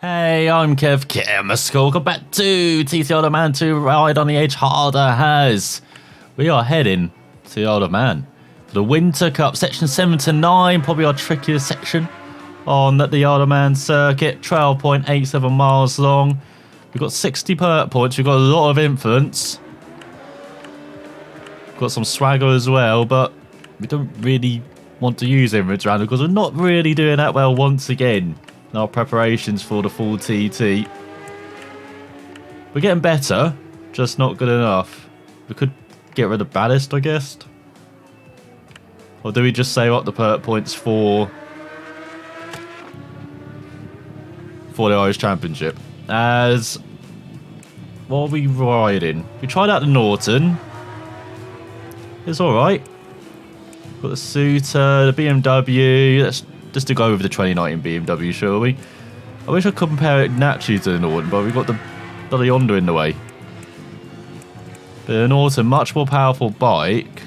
Hey, I'm Kev Chemical. Welcome back to TC Older Man 2 Ride on the Edge Harder Has. We are heading to the Older Man for the Winter Cup, section 7 to 9, probably our trickiest section on the Older Man circuit. 12.87 miles long. We've got 60 perk points. We've got a lot of influence. Got some swagger as well, but we don't really want to use influence around because we're not really doing that well once again. Our preparations for the full TT. We're getting better, just not good enough. We could get rid of ballast, I guess. Or do we just save up the perk points for the Irish Championship? As what are we riding? We tried out the Norton. It's alright. Got the Suter, the BMW. Let's just to go over the 2019 BMW, shall we? I wish I could compare it naturally to the Norton, but we've got the Honda in the way. But the Norton, much more powerful bike.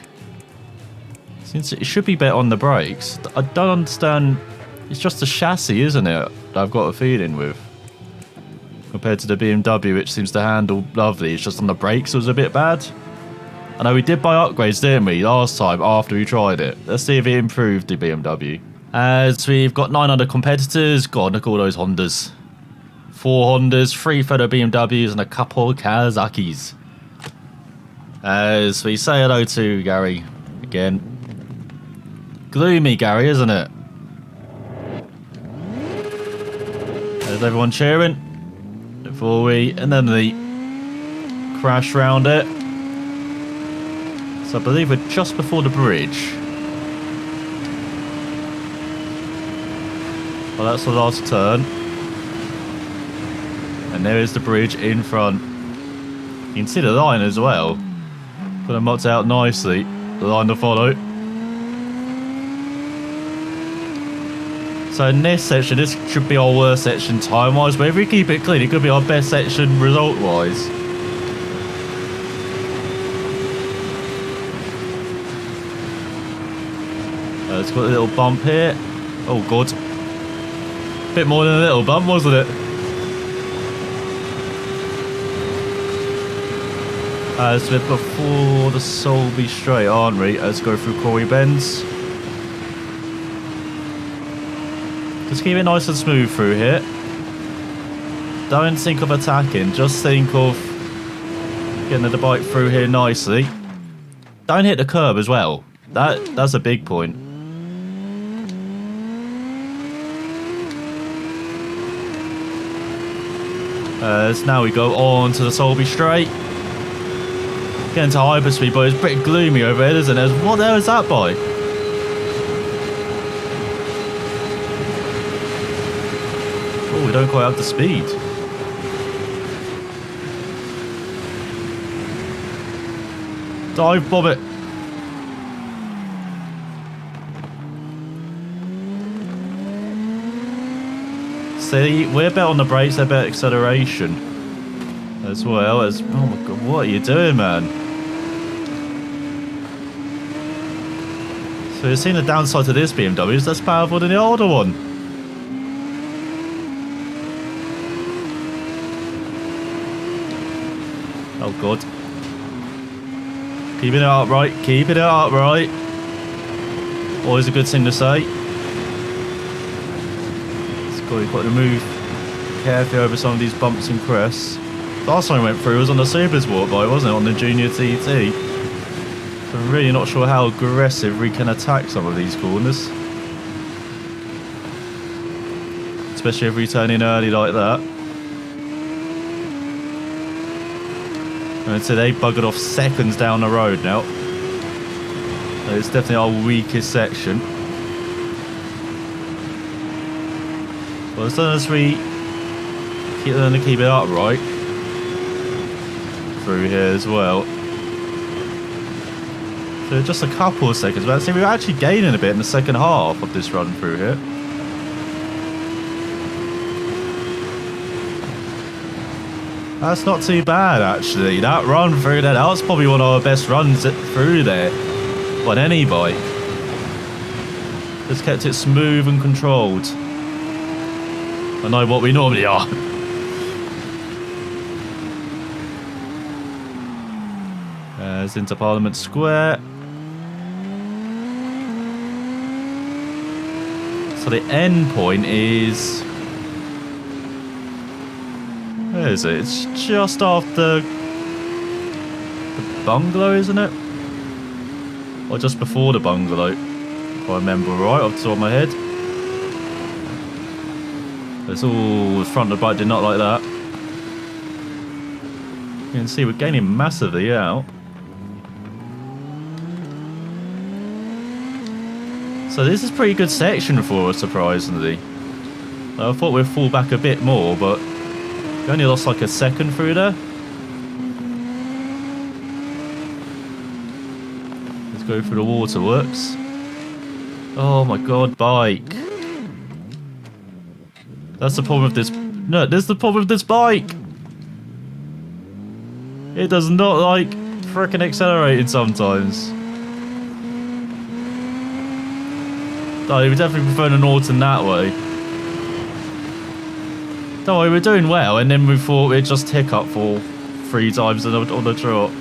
Since it should be better on the brakes. I don't understand. It's just the chassis, isn't it? That I've got a feeling with. Compared to the BMW, which seems to handle lovely. It's just on the brakes it was a bit bad. I know we did buy upgrades, didn't we, last time after we tried it. Let's see if it improved the BMW. As we've got 9 other competitors. God, look at all those Hondas. 4 Hondas, 3 fellow BMWs, and a couple of Kawasaki's. As we say hello to Gary again. Gloomy Gary, isn't it? There's everyone cheering before we, and then the crash round it. So I believe we're just before the bridge. Well, that's the last turn. And there is the bridge in front. You can see the line as well. Got them marked out nicely. The line to follow. So in this section, this should be our worst section time-wise, but if we keep it clean, it could be our best section result-wise. It's got a little bump here. Oh god. Bit more than a little bump, wasn't it? As we're before the Solby Straight, aren't we? Let's go through Corey Bends. Just keep it nice and smooth through here. Don't think of attacking, just think of getting the bike through here nicely. Don't hit the curb as well. That's a big point. As now we go on to the Solby Straight. Getting to hyperspeed, but it's pretty gloomy over here, isn't it? What the hell is that bike? Oh, we don't quite have the speed. Dive bomb it. See, we're better on the brakes, they're better acceleration. As well as... Oh my god, what are you doing, man? So you've seen the downside to this BMW is less powerful than the older one. Oh god. Keeping it upright, keeping it upright. Always a good thing to say. You've got to move carefully over some of these bumps and crests. Last time we went through was on the Super Sport bike, wasn't it? On the Junior TT. So I'm really not sure how aggressive we can attack some of these corners. Especially if we turn in early like that. And so they buggered off seconds down the road now. So it's definitely our weakest section. Well, as long as we keep it upright through here as well. So just a couple of seconds, but see, we're actually gaining a bit in the second half of this run through here. That's not too bad, actually. That run through there, that was probably one of our best runs through there on any bike. Just kept it smooth and controlled. I know what we normally are. It's into Parliament Square. So the end point is... Where is it? It's just after the bungalow, isn't it? Or just before the bungalow, if I remember right off the top of my head. It's all the front of the bike did not like that. You can see we're gaining massively out. So this is a pretty good section for us, surprisingly. I thought we'd fall back a bit more, but we only lost like a second through there. Let's go through the waterworks. Oh my god, bike. That's the problem with this. No, this is the problem with this bike. It does not like frickin' accelerating sometimes. No, we definitely prefer the Norton that way. Don't worry, we're doing well, and then we thought we'd just hiccup for 3 times on the trot.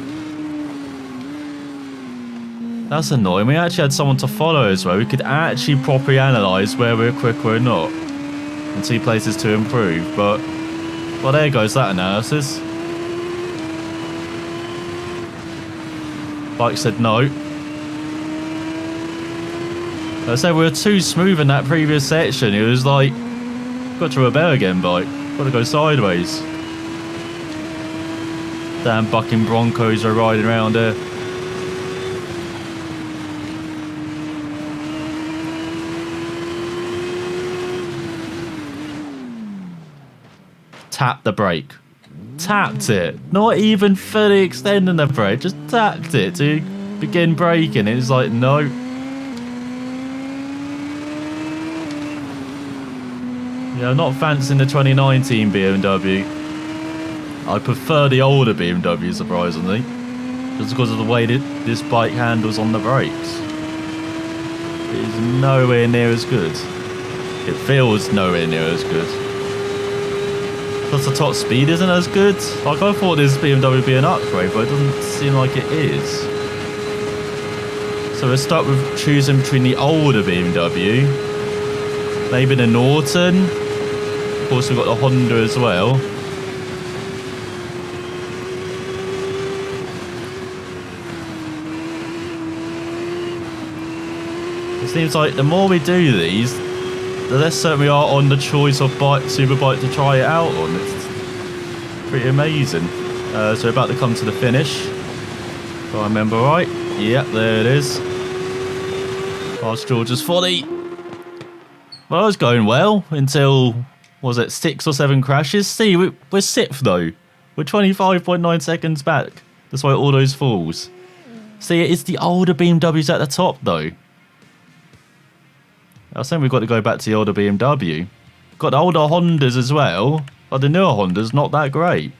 That's annoying. We actually had someone to follow as well. We could actually properly analyse where we're quicker or not, and see places to improve. But well, there goes that analysis. Bike said no. I said we were too smooth in that previous section. It was like, got to rebel again, bike. Got to go sideways. Damn bucking Broncos are riding around here. Tap the brake. Tapped it. Not even fully extending the brake. Just tapped it to begin braking. It was like, no. Yeah, I'm not fancying the 2019 BMW. I prefer the older BMW, surprisingly. Just because of the way that this bike handles on the brakes. It is nowhere near as good. It feels nowhere near as good. Plus the top speed isn't as good. Like, I thought this BMW would be an upgrade, but it doesn't seem like it is. So we're stuck with choosing between the older BMW, maybe the Norton. Of course, we've got the Honda as well. It seems like the more we do these, the less certain we are on the choice of superbike to try it out on. It's pretty amazing. So we're about to come to the finish. If I remember right. Yep, there it is. Past George's Folly. Well, it was going well until, was it 6 or 7 crashes? See, we're 6th though. We're 25.9 seconds back. That's why all those falls. See, it's the older BMWs at the top though. I was saying we've got to go back to the older BMW. Got the older Hondas as well, but the newer Hondas not that great.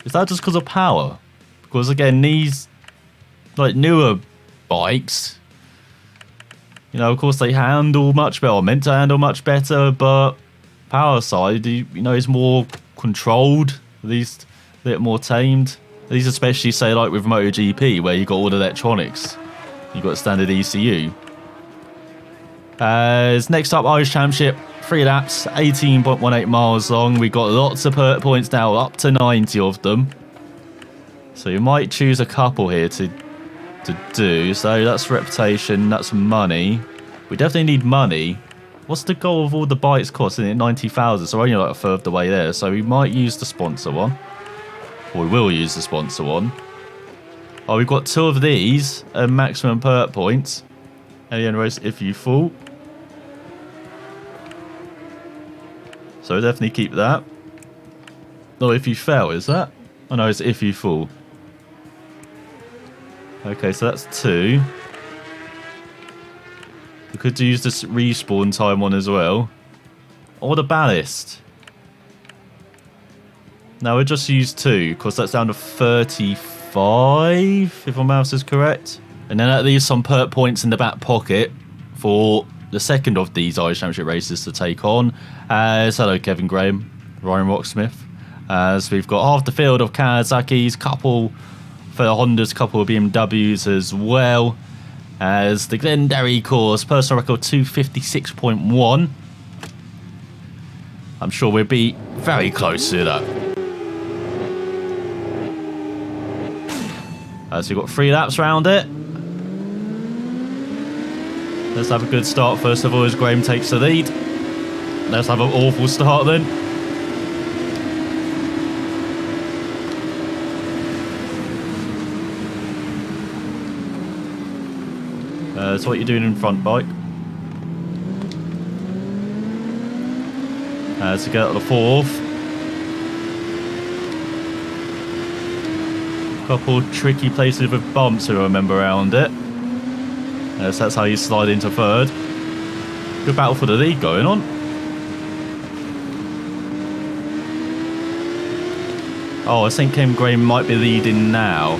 Is that just because of power? Because again, these like newer bikes, you know, of course they handle much better, or meant to handle much better, but power side, you know, is more controlled, at least a bit more tamed. These especially say like with MotoGP, where you got all the electronics. You've got standard ECU. As next up, Irish Championship, 3 laps, 18.18 miles long. We got lots of pert points now, up to 90 of them. So you might choose a couple here to do. So that's reputation, that's money. We definitely need money. What's the goal of all the bikes costing it? 90,000, so we're only like a third of the way there. So we might use the sponsor one. Or we will use the sponsor one. Oh, we've got 2 of these, maximum pert points. Alien race if you fall. So definitely keep that. No, if you fail, is that? Oh no, it's if you fall. Okay, so that's 2. We could use this respawn time one as well. Or the ballast. Now we'll just use 2, because that's down to 35, if my mouse is correct. And then that leaves some pert points in the back pocket for the second of these Irish Championship races to take on. Hello, Kevin Graham, Ryan Rocksmith. As we've got half the field of Kawasaki's, couple for the Hondas, couple of BMWs as well. As the Glenderry course, personal record 256.1. I'm sure we'll be very close to that. So we've got 3 laps around it. Let's have a good start first of all as Graham takes the lead. Let's have an awful start then. So what you're doing in front, bike? To get to the 4th. Couple tricky places with bumps to remember around it. So that's how you slide into 3rd. Good battle for the lead going on. Oh, I think Kim Graham might be leading now.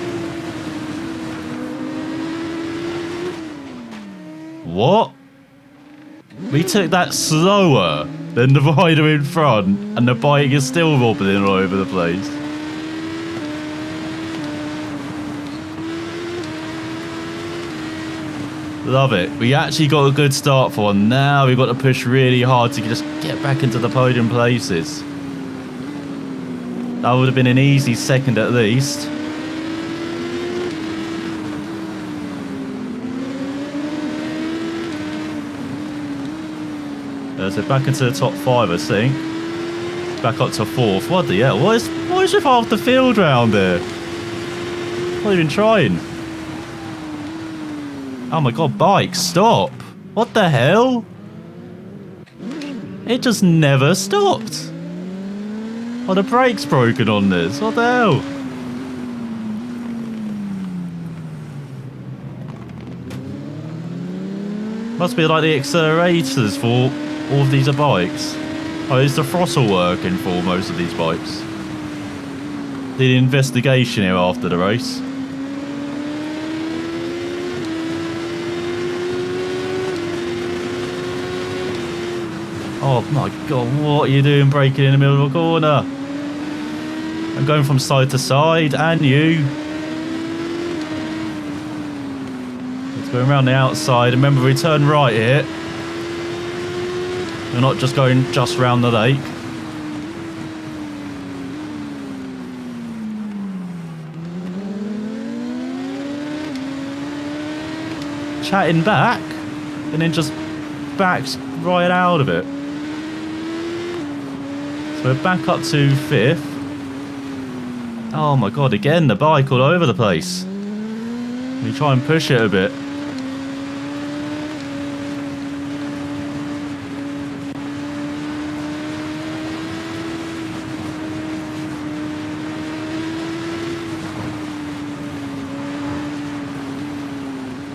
What? We took that slower than the rider in front, and the bike is still wobbling all over the place. Love it. We actually got a good start for one. Now we've got to push really hard to just get back into the podium places. That would have been an easy second at least. So back into the top 5, I think. Back up to 4th. What the hell? What is with half the field round there? Not even trying. Oh my god, bike, stop! What the hell? It just never stopped. Oh, the brake's broken on this. What the hell? Must be like the accelerators for all of these bikes. Oh, is the throttle working for most of these bikes? Did an investigation here after the race. Oh my god, what are you doing braking in the middle of a corner? I'm going from side to side, and you. Let's go around the outside. Remember, we turn right here. We're not just going just round the lake. Chatting back, and then just backs right out of it. So we're back up to 5th. Oh my god, again the bike all over the place. We try and push it a bit.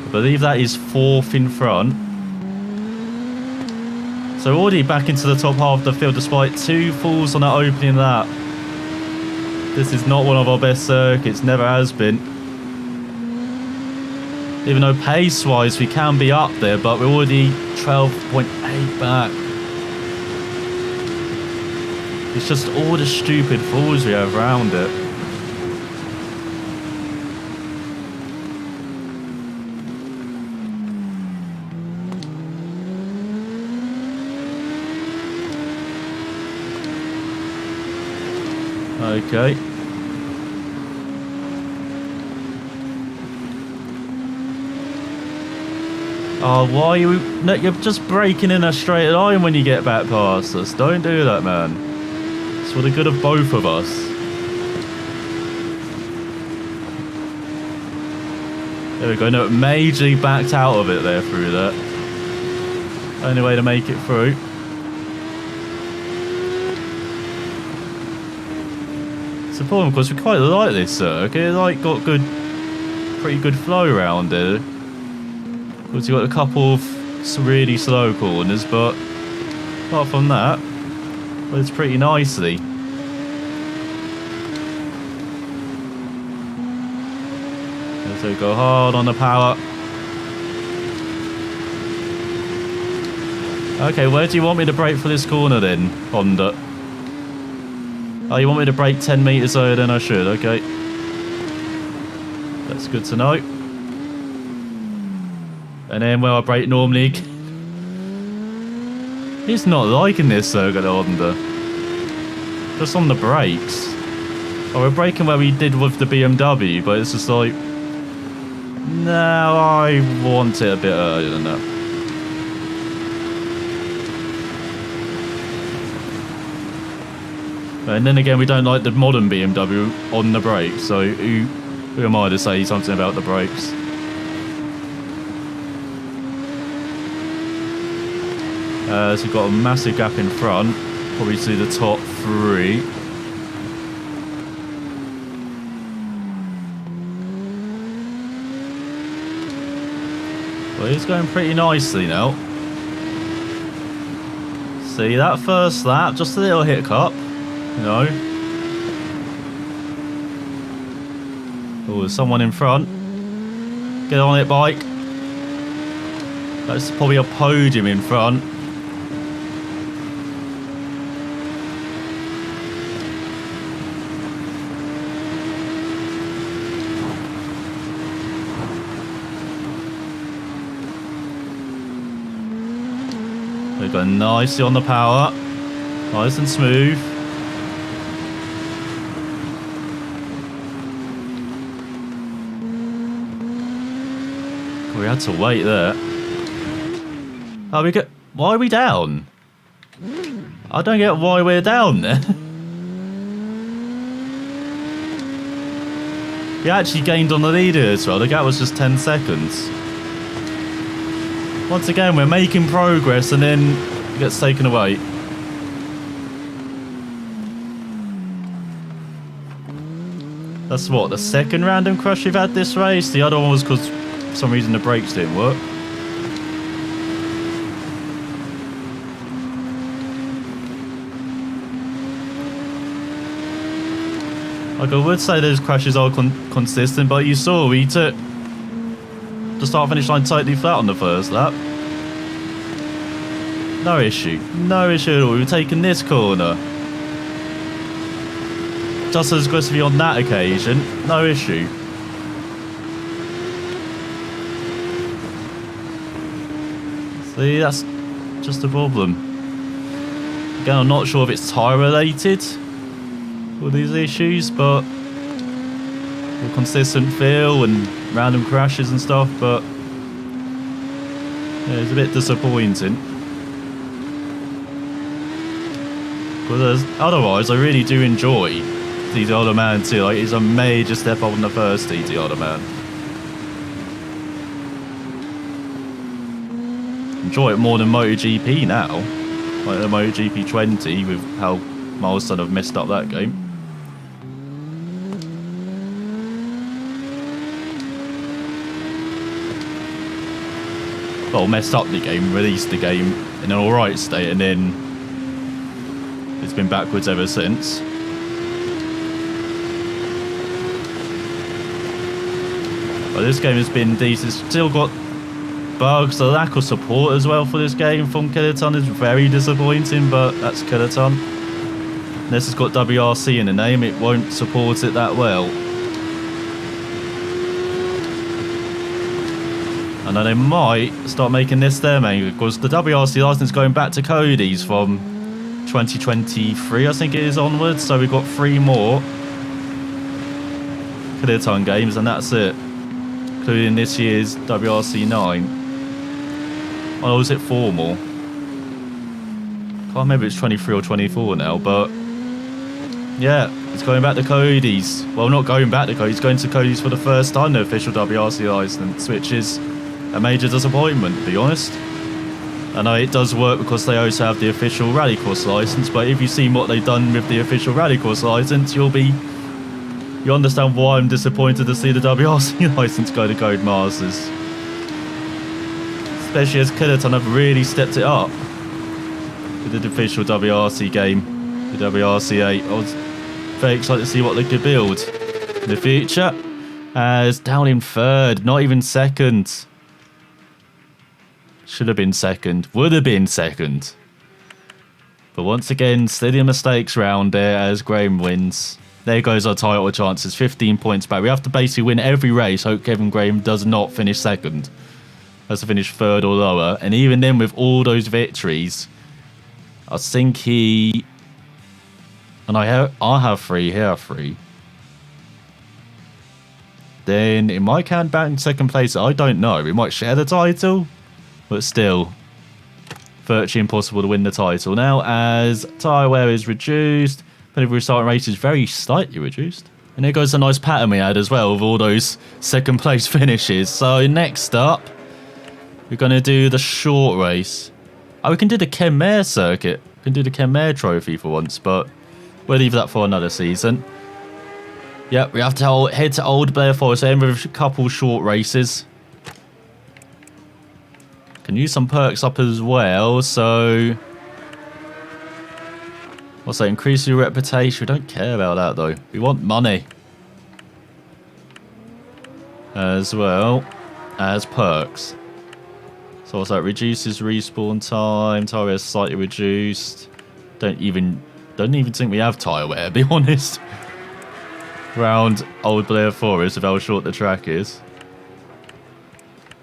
I believe that is 4th in front. So already back into the top half of the field despite 2 falls on that opening lap. This is not one of our best circuits, never has been. Even though pace-wise we can be up there, but we're already 12.8 back. It's just all the stupid falls we have around it. Okay. Oh, why are you... No, you're just braking in a straight line when you get back past us. Don't do that, man. It's for the good of both of us. There we go. No, majorly backed out of it there through that. Only way to make it through. It's the problem, because we quite like this circuit. It's like got good, pretty good flow around it. Because you've got a couple of really slow corners, but apart from that, well, it's pretty nicely. So go hard on the power. Okay, where do you want me to brake for this corner then, Honda? Oh, you want me to brake 10 metres higher than I should, okay. That's good to know. And then where I brake normally. He's not liking this circuit, Honda. Just on the brakes. Oh, we're braking where we did with the BMW, but it's just like... No, I want it a bit earlier than that. And then again, we don't like the modern BMW on the brakes, so who am I to say something about the brakes? So we've got a massive gap in front, probably to the top 3. Well, he's going pretty nicely now. See, that first lap, just a little hiccup. You know. Oh, there's someone in front. Get on it, bike. That's probably a podium in front. They've got nicely on the power. Nice and smooth. We had to wait there. Oh, why are we down? I don't get why we're down there. We actually gained on the leader as well. The gap was just 10 seconds. Once again, we're making progress and then it gets taken away. That's what, the second random crash we've had this race? The other one was because for some reason the brakes didn't work. Like I would say those crashes are consistent, but you saw we took the start finish line totally flat on the first lap. No issue. No issue at all. We were taking this corner. Just as aggressively on that occasion. No issue. See, that's just a problem. Again, I'm not sure if it's tyre related with these issues, but the consistent feel and random crashes and stuff, but yeah, it's a bit disappointing. Because otherwise, I really do enjoy TT Other Man 2. Like, it's a major step up on the first TT Other Man. Enjoy it more than MotoGP now. Like the MotoGP 20 with how Milestone have messed up that game. Well, messed up the game, released the game in an alright state, and then it's been backwards ever since. But this game has been decent. It's still got bugs. The lack of support as well for this game from Kiloton is very disappointing, but that's Kiloton. Unless it's got WRC in the name, it won't support it that well. And then they might start making this their main, because the WRC license going back to Cody's from 2023, I think it is, onwards. So we've got 3 more Kiloton games, and that's it, including this year's WRC 9. Oh, was it 4 more? Can't remember if it's 23 or 24 now, but yeah, it's going back to Cody's. Well, not going back to Cody's, going to Cody's for the first time, the official WRC license, which is a major disappointment, to be honest. I know it does work because they also have the official rallycross license, but if you've seen what they've done with the official rallycross license, you understand why I'm disappointed to see the WRC license go to Codemasters. Especially as Kiloton have really stepped it up with the official WRC game, the WRC 8. I was very excited to see what they could build in the future. As down in 3rd, not even 2nd. Should have been second. Would have been second. But once again, steady mistakes round there as Graham wins. There goes our title chances. 15 points back. We have to basically win every race. Hope Kevin Graham does not finish second. Has to finish third or lower. And even then, with all those victories, I think he... And I have 3. He have 3. Then it might count back in second place. I don't know. We might share the title. But still, virtually impossible to win the title. Now, as tyre wear is reduced, penalty starting rate is very slightly reduced. And there goes a nice pattern we had as well with all those second place finishes. So next up, we're going to do the short race. Oh, we can do the Kenmare circuit. We can do the Kenmare trophy for once, but we'll leave that for another season. Yep, we have to head to Old Blair Forest and with a couple short races. Can use some perks up as well, so... What's that? Increase your reputation. We don't care about that though. We want money. As well as perks. So what's that? Reduces respawn time. Tire wear is slightly reduced. Don't even think we have tire wear, to be honest. Round Old Blair Forest with how short the track is.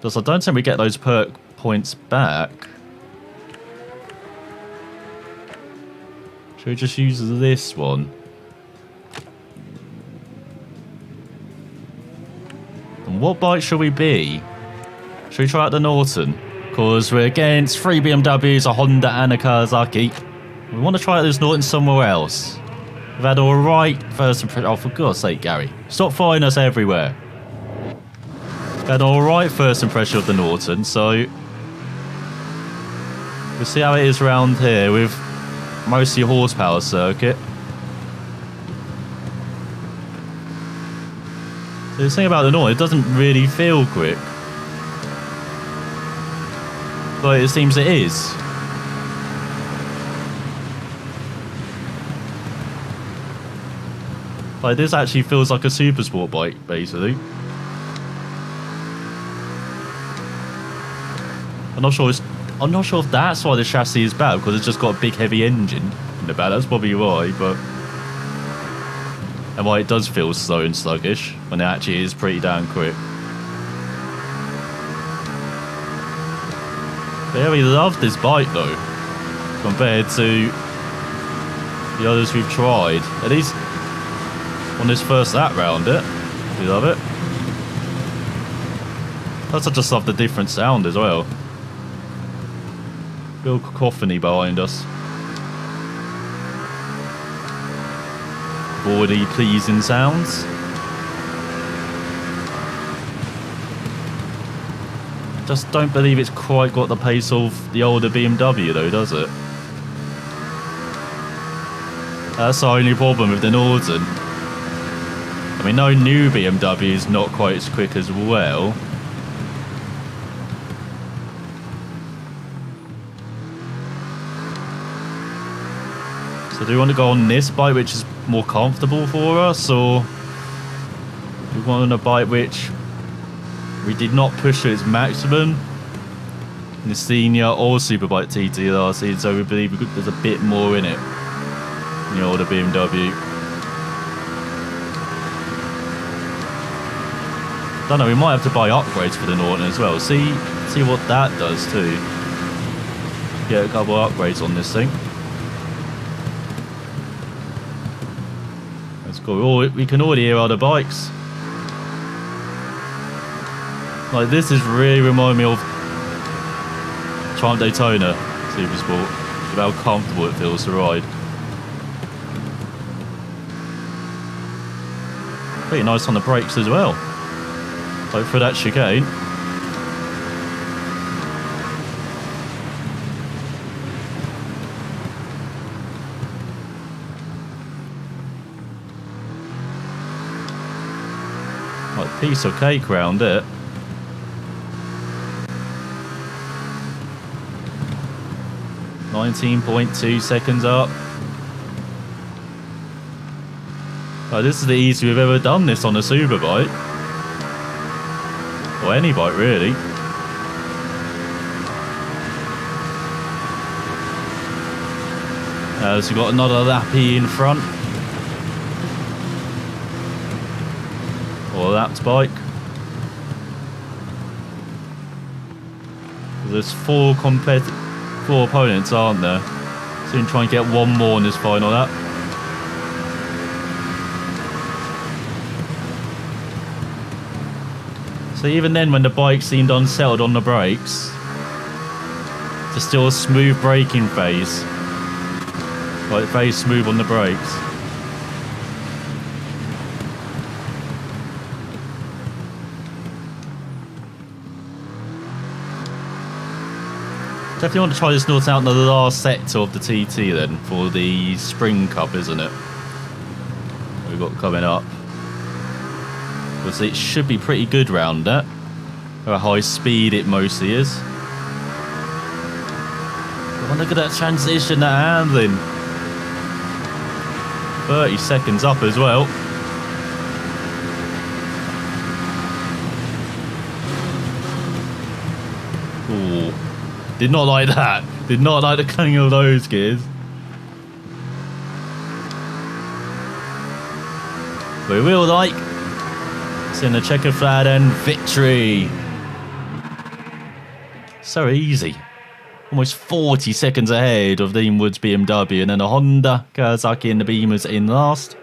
Just I don't think we get those perk points back. Should we just use this one? And what bike should we be? Should we try out the Norton? Because we're against 3 BMWs, a Honda and a Kawasaki. We want to try out this Norton somewhere else. We've had alright first impression. Oh, for God's sake, Gary. Stop following us everywhere. We've had alright first impression of the Norton, so... We'll see how it is around here with mostly horsepower circuit. So the thing about the Norton, it doesn't really feel quick. But it seems it is. Like, this actually feels like a super sport bike, basically. I'm not sure if that's why the chassis is bad, because it's just got a big heavy engine in the back. That's probably why, but... And why it does feel slow and sluggish, when it actually is pretty damn quick. But yeah, we love this bike, though, compared to the others we've tried. At least on this first lap round it. We love it. Plus, I just love the different sound as well. Real cacophony behind us. Body pleasing sounds. Just don't believe it's quite got the pace of the older BMW though, does it? That's the only problem with the Norton. I mean, no new BMW is not quite as quick as well. So do we want to go on this bike which is more comfortable for us, or do we want on a bike which we did not push to its maximum in the senior or superbike TTRC, so we believe there's a bit more in it in the older BMW. Don't know, we might have to buy upgrades for the Norton as well. See what that does too. Get a couple of upgrades on this thing. Let's go. Oh, we can already hear other bikes. Like, this is really reminding me of Triumph Daytona Supersport, with how comfortable it feels to ride. Pretty nice on the brakes as well. Like for that chicane. Like piece of cake round it. .2 seconds up. Oh, this is the easiest we've ever done this on a superbike. Or any bike, really. So we've got another lappy in front. Or a lapped bike. There's four opponents, aren't there? So you can try and get one more in this final lap. So even then, when the bike seemed unsettled on the brakes, there's still a smooth braking phase. Like very smooth on the brakes. Definitely want to try this Norton out in the last sector of the TT then, for the Spring Cup, isn't it? We've got coming up. Because it should be pretty good round that. At high speed it mostly is. But look at that transition, that handling. 30 seconds up as well. Ooh. Did not like that. Did not like the cutting of those gears. We will like. It's in the checkered flag and victory. So easy. Almost 40 seconds ahead of the Woods BMW, and then a Honda, Kawasaki and the Beamers in last.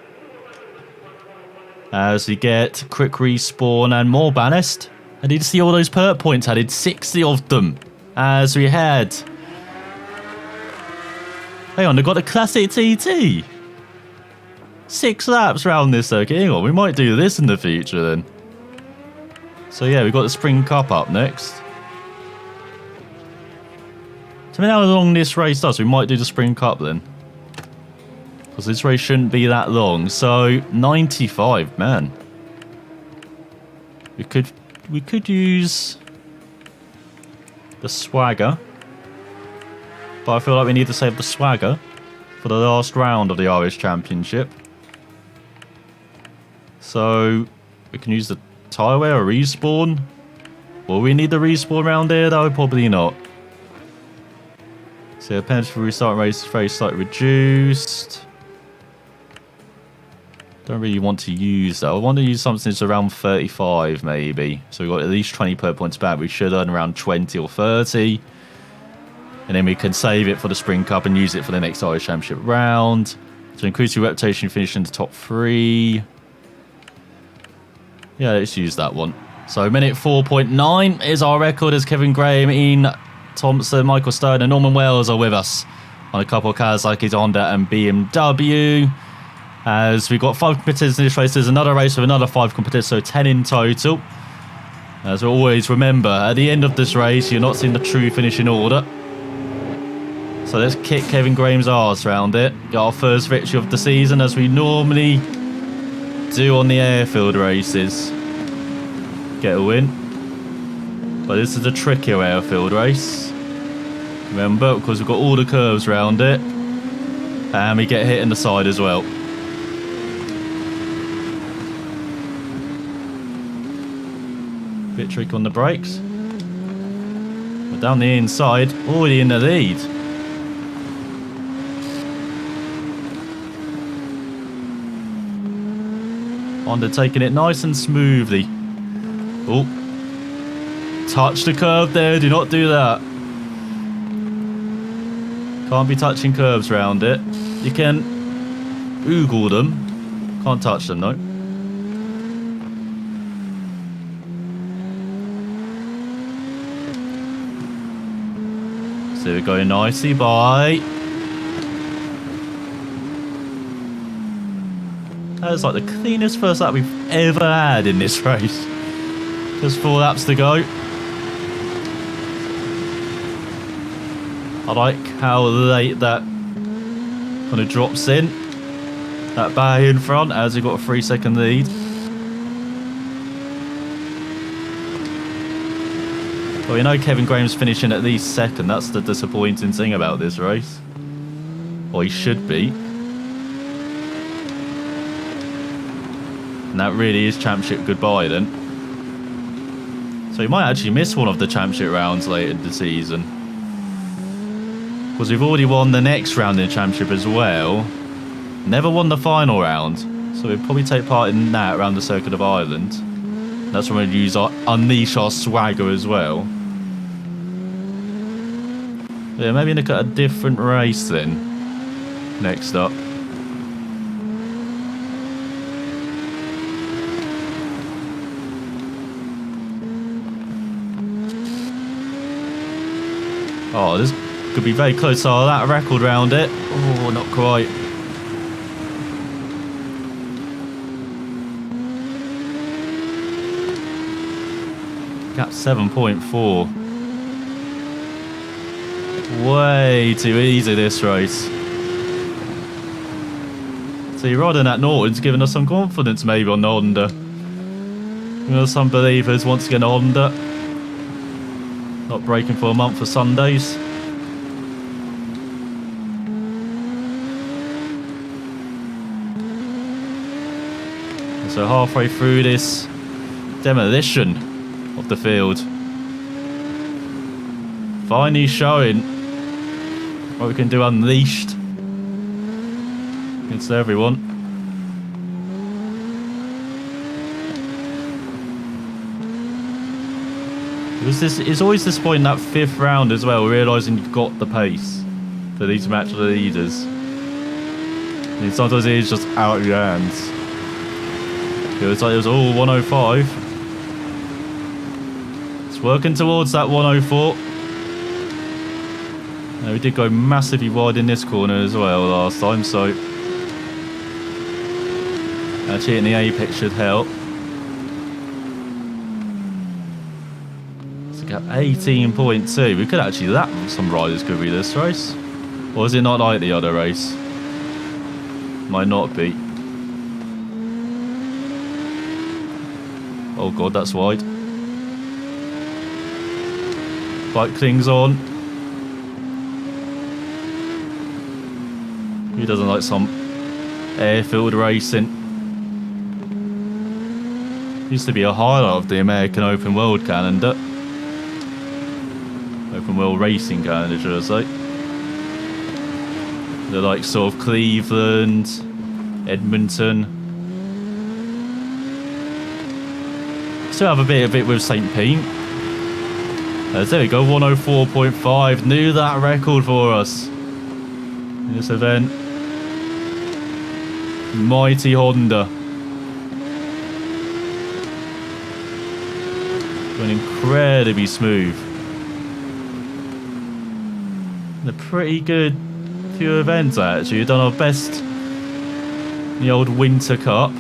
As we get quick respawn and more ballast. I need to see all those perk points added, 60 of them. As we had. Hang on, they've got a classic TT. 6 laps round this circuit. Hang on, we might do this in the future then. So yeah, we've got the Spring Cup up next. Tell me how long this race does. We might do the Spring Cup then. Because this race shouldn't be that long. So, 95, man. We could use the Swagger. But I feel like we need to save the Swagger for the last round of the Irish Championship. So, we can use the tyre wear or respawn. Will we need the respawn round here though? Probably not. So, the penalty for restarting race is very slightly reduced. Don't really want to use that. I want to use something that's around 35 maybe. So we've got at least 20 per points back. We should earn around 20 or 30. And then we can save it for the Spring Cup and use it for the next Irish Championship round. To increase your reputation, finish in the top 3. Yeah, let's use that one. So minute 4.9 is our record as Kevin Graham, Ian Thompson, Michael Stone and Norman Wells are with us on a couple of cars like his Honda and BMW. As we've got 5 competitors in this race, there's another race with another 5 competitors, so 10 in total. As we always remember, at the end of this race, you're not seeing the true finishing order. So let's kick Kevin Graham's arse round it. Got our first victory of the season, as we normally do on the airfield races. Get a win. But this is a trickier airfield race. Remember, because we've got all the curves round it. And we get hit in the side as well. Bit tricky on the brakes. But down the inside, already in the lead. Honda taking it nice and smoothly. Oh. Touch the curve there, do not do that. Can't be touching curves around it. You can oogle them. Can't touch them though. So we're going nicely by. That was like the cleanest first lap we've ever had in this race. Just 4 laps to go. I like how late that kind of drops in. That bar in front as we got a 3-second lead. Well, you know Kevin Graham's finishing at least second. That's the disappointing thing about this race. Or he should be. And that really is championship goodbye then. So he might actually miss one of the championship rounds late in the season. Because we've already won the next round in the championship as well. Never won the final round. So we'll probably take part in that around the Circuit of Ireland. That's when we'll unleash our swagger as well. Yeah, maybe look at a different race then. Next up. Oh, this could be very close to that record round it. Oh, not quite. Gap 7.4. Way too easy this race. So you're riding that Norton's giving us some confidence maybe on the Honda. You know, some believers once again Honda. Not breaking for a month for Sundays. So halfway through this demolition of the field. Finally showing what we can do unleashed against everyone. It's always this point in that 5th round as well, realising you've got the pace for these match leaders. And sometimes it is just out of your hands. It was like it was all 105. It's working towards that 104. Now we did go massively wide in this corner as well last time, so actually hitting the apex should help. So we got 18.2. We could actually lap some riders, could we, this race? Or is it not like the other race? Might not be. Oh god, that's wide. Bike clings on. Who doesn't like some airfield racing? Used to be a highlight of the American Open World calendar. Open World Racing calendar, should I say. The likes of Cleveland, Edmonton. Still have a bit of it with St. Pete. There we go, 104.5. Knew that record for us in this event. Mighty Honda. Going incredibly smooth. And a pretty good few events actually. We've done our best in the old Winter Cup.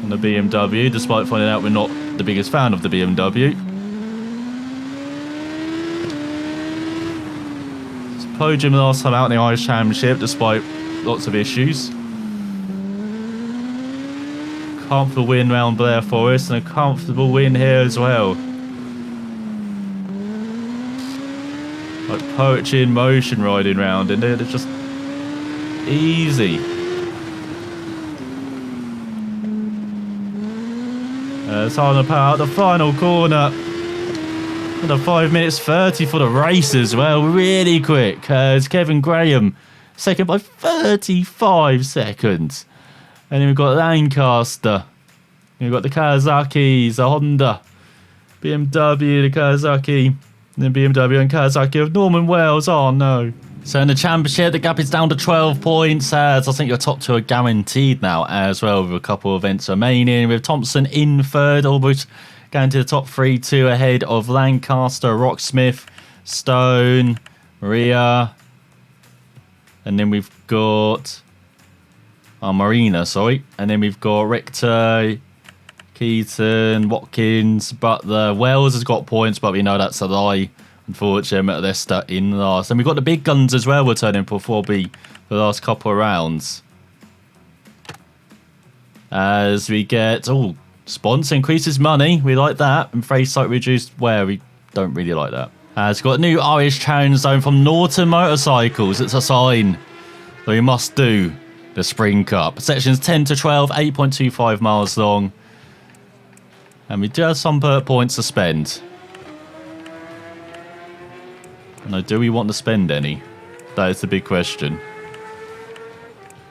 The BMW, despite finding out we're not the biggest fan of the BMW. Podium last time out in the Irish Championship, despite lots of issues. Comfortable win round Blair Forest and a comfortable win here as well. Like poetry in motion riding round, and it's just easy. It's hard to power out the final corner. And a 5 minutes 30 for the race as well. Really quick. It's Kevin Graham. Second by 35 seconds. And then we've got Lancaster. And we've got the Kawasaki's, the Honda. BMW, the Kawasaki. And then BMW and Kawasaki of Norman Wales. Oh no. So in the championship, the gap is down to 12 points. As I think your top two are guaranteed now as well, with a couple of events remaining. With Thompson in third, almost going to the top 3, 2 ahead of Lancaster, Rocksmith, Stone, Maria. And then we've got Marina, sorry. And then we've got Richter, Keaton, Watkins, Butler. Wells has got points, but we know that's a lie. Unfortunately, they're stuck in last. And we've got the big guns as well returning for 4B for the last couple of rounds. As we get... Oh, sponsor increases money. We like that. And phrase site reduced where we don't really like that. As we've got a new Irish challenge zone from Norton Motorcycles. It's a sign that we must do the Spring Cup. Sections 10 to 12, 8.25 miles long. And we do have some points to spend. No, do we want to spend any? That is the big question.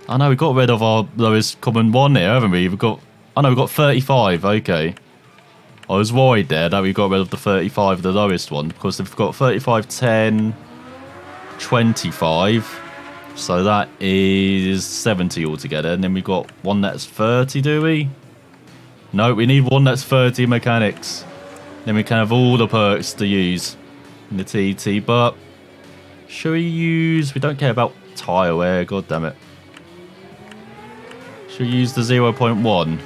I know we got rid of our lowest common one here, haven't we? We've got... I know we've got 35, okay. I was worried there that we got rid of the 35, the lowest one, because we've got 35, 10, 25. So that is 70 altogether. And then we've got one that's 30, do we? No, we need one that's 30 mechanics. Then we can have all the perks to use in the TT, but should we use... We don't care about tyre wear, god damn it. Should we use the 0.1?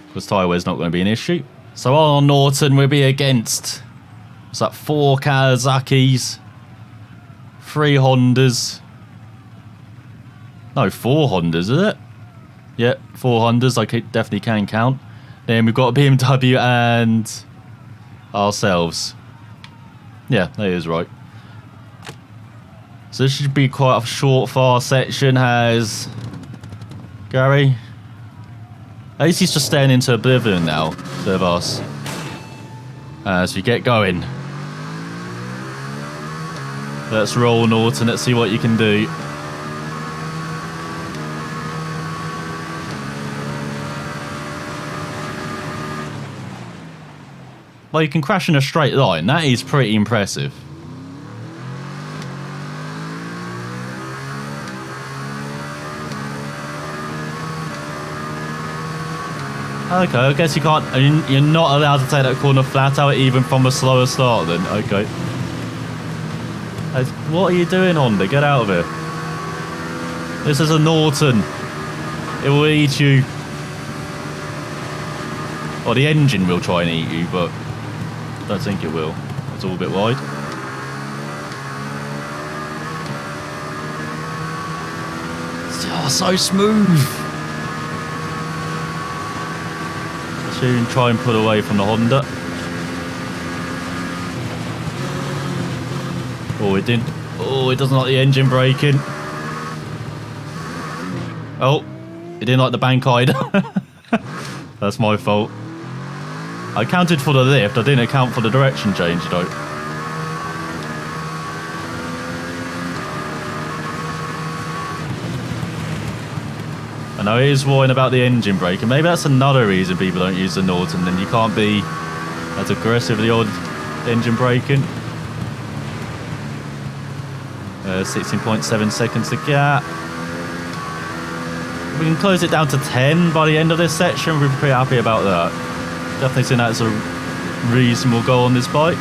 Because tyre wear's not going to be an issue. So on Norton we'll be against... What's that? 4 Kawasaki's, 3 Hondas. No, 4 Hondas, is it? Yep, 4 Hondas, I definitely can count. Then we've got a BMW and ourselves. Yeah, that is right. So this should be quite a short, fast section. Has Gary? At least he's just staying into oblivion now, instead of us. As we get going. Let's roll, Norton. Let's see what you can do. Well, you can crash in a straight line. That is pretty impressive. Okay, I guess you can't... You're not allowed to take that corner flat out even from a slower start then. Okay. What are you doing, Honda? Get out of here. This is a Norton. It will eat you. Or the engine will try and eat you, but I don't think it will. It's all a bit wide. Oh, so smooth. Soon try and pull away from the Honda. Oh, it didn't. Oh, it doesn't like the engine braking. Oh, it didn't like the bank either. That's my fault. I counted for the lift, I didn't account for the direction change though. I know he is worrying about the engine braking. Maybe that's another reason people don't use the Norton. Then you can't be as aggressive with the odd engine braking. 16.7 seconds to gap. We can close it down to 10 by the end of this section. We're pretty happy about that. Definitely think that's a reasonable goal on this bike.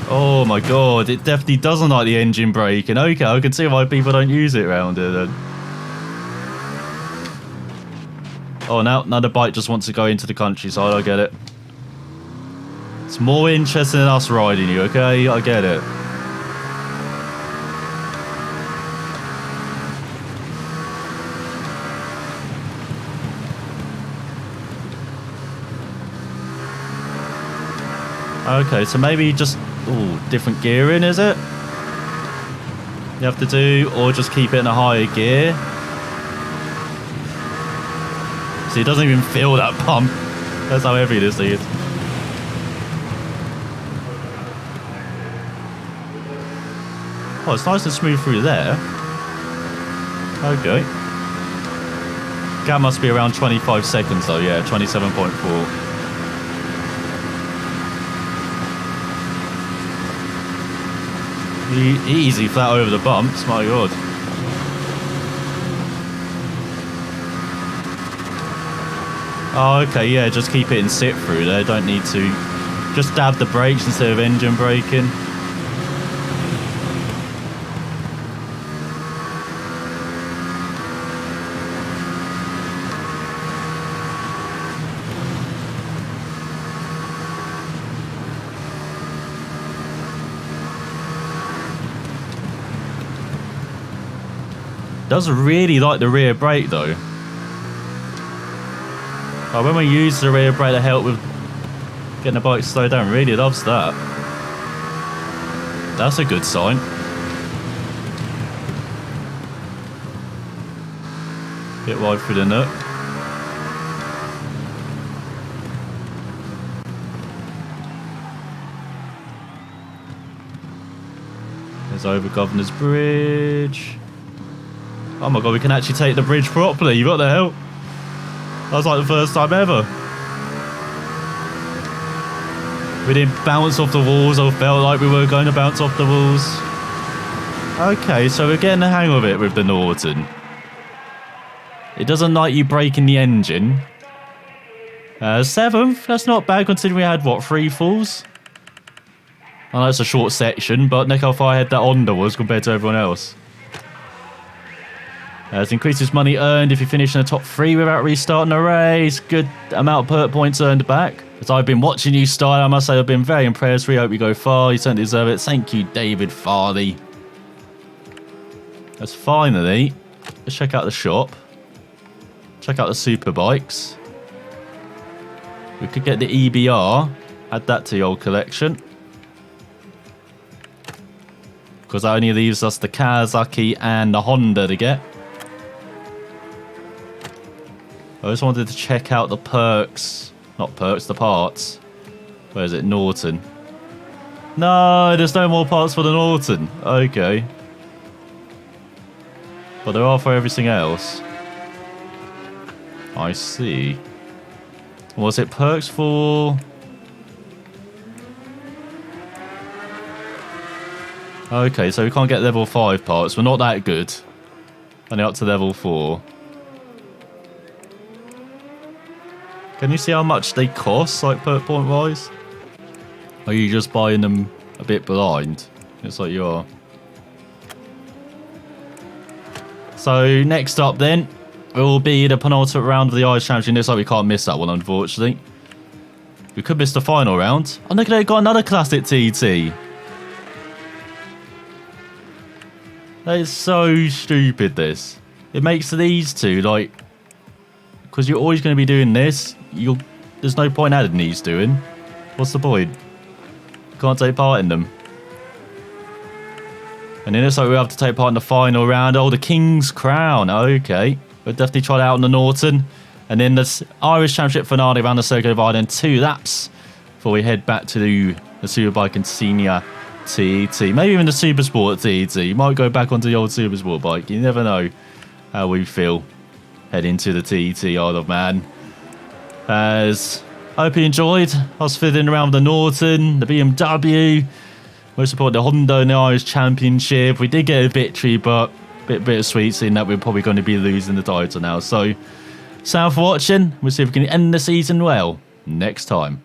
Oh my god, it definitely doesn't like the engine braking. Okay, I can see why people don't use it around here then. Oh, now the bike just wants to go into the countryside, I get it. It's more interesting than us riding you, okay? I get it. Okay, so maybe just... Ooh, different gearing, is it? You have to do, or just keep it in a higher gear. See, it doesn't even feel that pump. That's how heavy this thing is. Oh, it's nice and smooth through there. Okay. Gap must be around 25 seconds though, yeah, 27.4. Easy flat over the bumps, my god. Oh, okay, yeah, just keep it in sit through there. Don't need to. Just dab the brakes instead of engine braking. Does really like the rear brake though. Oh, when we use the rear brake to help with getting the bike slowed down, really loves that. That's a good sign. Bit wide through the nook. It's over Governor's Bridge. Oh my god, we can actually take the bridge properly. What the hell? That was like the first time ever. We didn't bounce off the walls. I felt like we were going to bounce off the walls. Okay, so we're getting the hang of it with the Norton. It doesn't like you breaking the engine. 7th, that's not bad considering we had, what, 3 falls? I know it's a short section, but look how far ahead that Honda was compared to everyone else. It increases money earned if you finish in the top 3 without restarting the race. Good amount of perk points earned back. As I've been watching you style, I must say I've been very impressed. We hope you go far. You certainly deserve it. Thank you, David Farley. Let's finally, let's check out the shop. Check out the super bikes. We could get the EBR. Add that to the old collection. Because that only leaves us the Kawasaki and the Honda to get. I just wanted to check out the perks. Not perks, the parts. Where is it? Norton. No, there's no more parts for the Norton. Okay. But there are for everything else. I see. Was it perks for... Okay, so we can't get level 5 parts. We're not that good. Only up to level 4. Can you see how much they cost, like perk point wise? Or are you just buying them a bit blind? It's like you are. So next up then, it will be the penultimate round of the Irish Championship. Looks like we can't miss that one, unfortunately. We could miss the final round. Oh, look, they've got another classic TT. That is so stupid, this. It makes these two, like... Because you're always going to be doing this. There's no point adding these doing. What's the point? You can't take part in them. And then it's like we have to take part in the final round. Oh, the King's Crown. Okay. We'll definitely try that out on the Norton. And then the Irish Championship finale around the Circuit of Ireland. 2 laps before we head back to the Superbike and Senior TET. Maybe even the Supersport TET. You might go back onto the old Supersport bike. You never know how we feel heading to the TET Isle of Man. As I hope you enjoyed us fiddling around with the Norton, the BMW. Most importantly, the Honda in the Irish Championship. We did get a victory, but a bit sweet seeing that we're probably going to be losing the title now. So, thanks for watching. We'll see if we can end the season well next time.